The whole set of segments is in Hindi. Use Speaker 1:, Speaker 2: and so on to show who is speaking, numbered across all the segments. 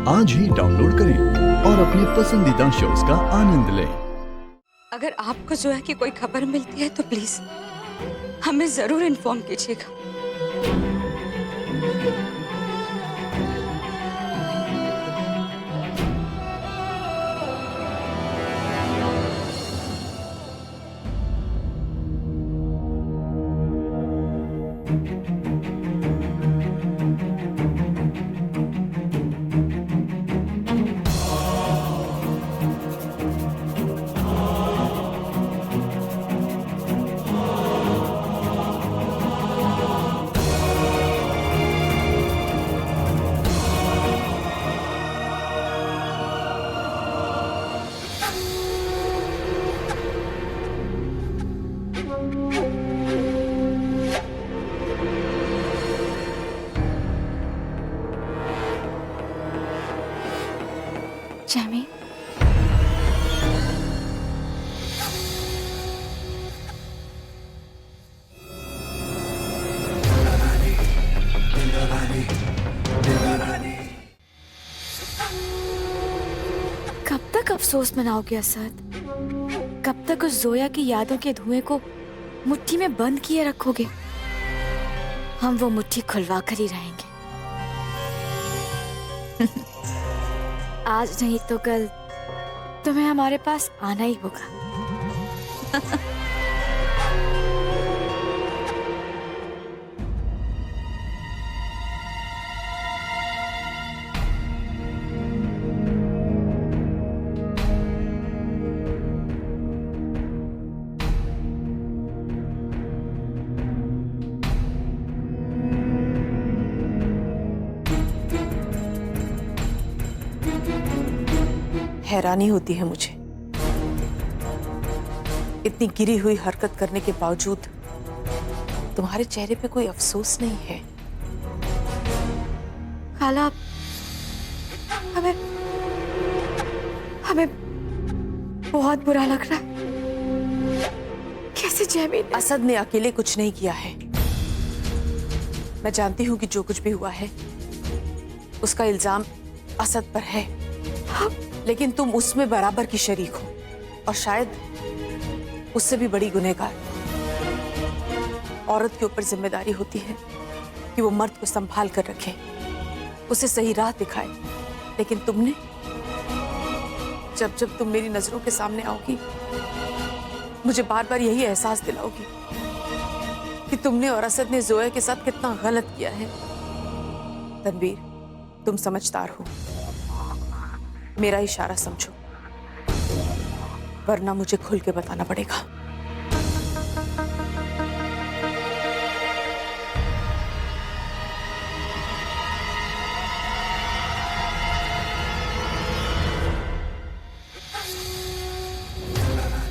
Speaker 1: आज ही डाउनलोड करें और अपने पसंदीदा शोज का आनंद लें।
Speaker 2: अगर आपको जोया की कोई खबर मिलती है तो प्लीज हमें जरूर इन्फॉर्म कीजिएगा।
Speaker 3: जैमी, कब तक अफसोस मनाओगे असद? कब तक उस जोया की यादों के धुएं को मुट्ठी में बंद किए रखोगे? हम वो मुट्ठी खुलवा कर ही रहेंगे। आज नहीं तो कल तुम्हें हमारे पास आना ही होगा।
Speaker 4: हैरानी होती है मुझे, इतनी गिरी हुई हरकत करने के बावजूद तुम्हारे चेहरे पे कोई अफसोस नहीं है।
Speaker 3: खाला, हमें हमें बहुत बुरा लग रहा है। कैसे जैमी ने...
Speaker 4: असद ने अकेले कुछ नहीं किया है। मैं जानती हूँ कि जो कुछ भी हुआ है उसका इल्जाम असद पर है, लेकिन तुम उसमें बराबर की शरीक हो और शायद उससे भी बड़ी गुनहगार। औरत के ऊपर जिम्मेदारी होती है कि वो मर्द को संभाल कर रखे, उसे सही राह दिखाए। लेकिन तुमने, जब जब तुम मेरी नजरों के सामने आओगी, मुझे बार बार यही एहसास दिलाओगी कि तुमने और असद ने जोया के साथ कितना गलत किया है। तनवीर, तुम समझदार हो, मेरा इशारा समझो, वरना मुझे खुल के बताना पड़ेगा।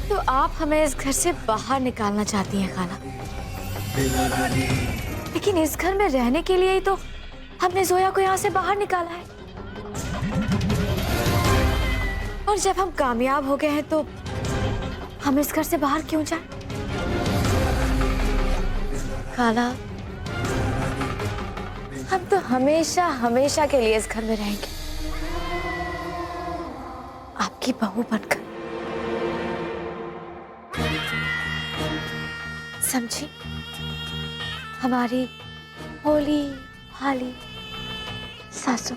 Speaker 3: तो आप हमें इस घर से बाहर निकालना चाहती हैं खाला, लेकिन इस घर में रहने के लिए ही तो हमने जोया को यहाँ से बाहर निकाला है। और जब हम कामयाब हो गए हैं तो हम इस घर से बाहर क्यों जाएं? खाला, हम तो हमेशा हमेशा के लिए इस घर में रहेंगे, आपकी बहू बनकर। समझी? हमारी भोली भाली सासू।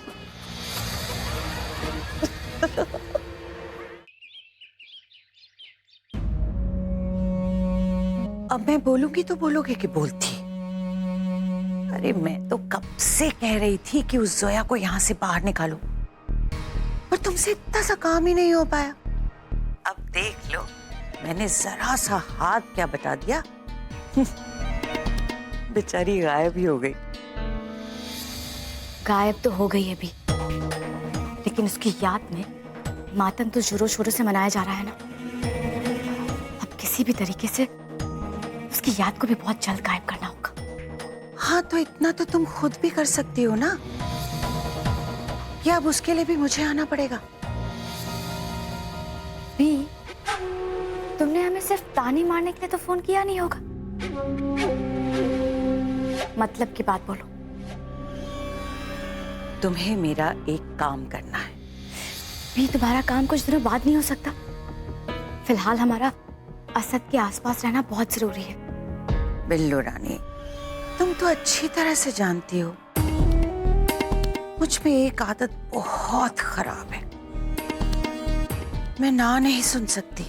Speaker 5: अब मैं बोलूंगी तो बोलोगे कि बोलती? अरे मैं तो कब से कह रही थी कि उस जोया को यहाँ से बाहर निकालो, पर तुमसे इतना सा काम ही नहीं हो पाया। अब देख लो, मैंने जरा सा हाथ क्या बता दिया, बेचारी गायब ही हो गई।
Speaker 3: गायब तो हो गई है अभी, लेकिन उसकी याद में मातम तो जोरों शोरों से मनाया जा रहा है ना। अब किसी भी तरीके से उसकी याद को भी बहुत जल्द गायब करना होगा।
Speaker 5: हाँ, तो इतना तो तुम खुद भी कर सकती हो ना, या अब उसके लिए भी मुझे आना पड़ेगा?
Speaker 3: भी तुमने हमें सिर्फ तानी मारने के लिए तो फोन किया नहीं होगा। मतलब की बात बोलो।
Speaker 5: तुम्हें मेरा एक काम करना है।
Speaker 3: भी तुम्हारा काम कुछ दिनों बाद नहीं हो सकता। फिलहाल हमारा असद के आसपास रहना बहुत जरूरी है।
Speaker 5: बिल्लू रानी, तुम तो अच्छी तरह से जानती हो मुझ में एक आदत बहुत खराब है, मैं ना नहीं सुन सकती।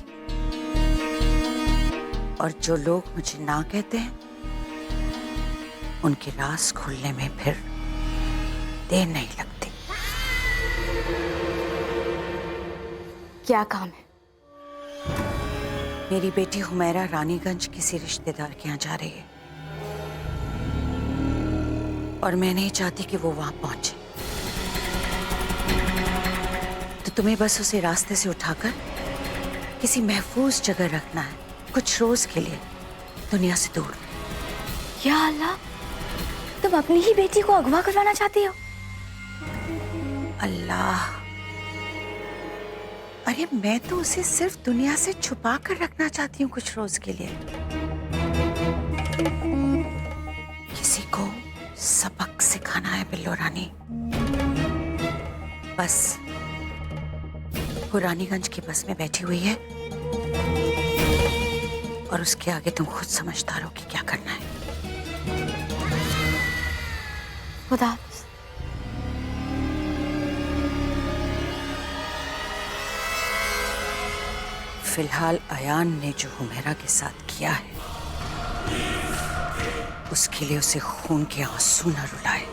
Speaker 5: और जो लोग मुझे ना कहते हैं उनके राज खुलने में फिर देर नहीं लगती।
Speaker 3: क्या काम है?
Speaker 5: मेरी बेटी हुमैरा रानीगंज किसी रिश्तेदार के यहाँ जा रही है और मैं नहीं चाहती कि वो वहां पहुंचे। तो तुम्हें बस उसे रास्ते से उठाकर किसी महफूज जगह रखना है, कुछ रोज के लिए, दुनिया से दूर।
Speaker 3: या अल्लाह, तुम अपनी ही बेटी को अगवा करवाना चाहती हो?
Speaker 5: अल्लाह, अरे मैं तो उसे सिर्फ दुनिया से छुपा कर रखना चाहती हूँ कुछ रोज के लिए। किसी को सबक सिखाना है बिल्लो रानी। बस वो रानीगंज की बस में बैठी हुई है और उसके आगे तुम खुद समझदार हो कि क्या करना है।
Speaker 3: खुदा हाफिज़।
Speaker 5: फिलहाल अयान ने जो हुमैरा के साथ किया है उसके लिए उसे खून के आंसू न रुलाए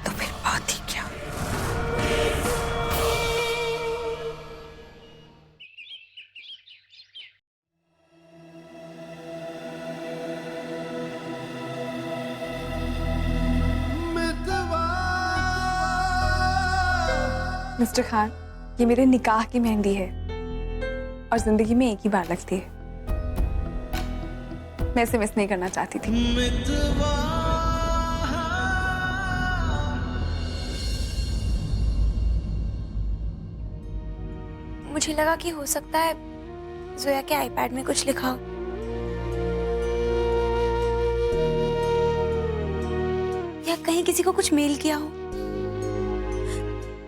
Speaker 5: तो फिर बात ही क्या।
Speaker 6: मिस्टर खान, ये मेरे निकाह की मेहंदी है और जिंदगी में एक ही बार लगती है। मैं इसे मिस नहीं करना चाहती थी।
Speaker 7: मुझे लगा कि हो सकता है जोया के आईपैड में कुछ लिखा हो। या कहीं किसी को कुछ मेल किया हो।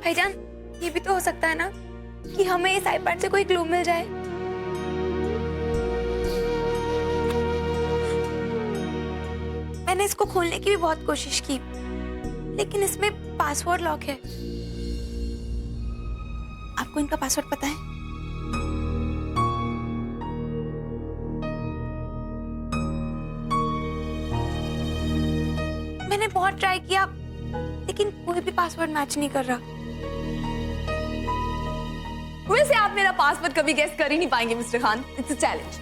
Speaker 7: भाईजान, ये भी तो हो सकता है ना कि हमें इस आईपैड से कोई क्लू मिल जाए। मैंने इसको खोलने की भी बहुत कोशिश की, लेकिन इसमें पासवर्ड लॉक है। आपको इनका पासवर्ड पता है? मैंने बहुत ट्राई किया, लेकिन कोई भी पासवर्ड मैच नहीं कर रहा।
Speaker 6: वैसे आप मेरा पासवर्ड कभी गेस कर ही नहीं पाएंगे mister Khan. It's a challenge.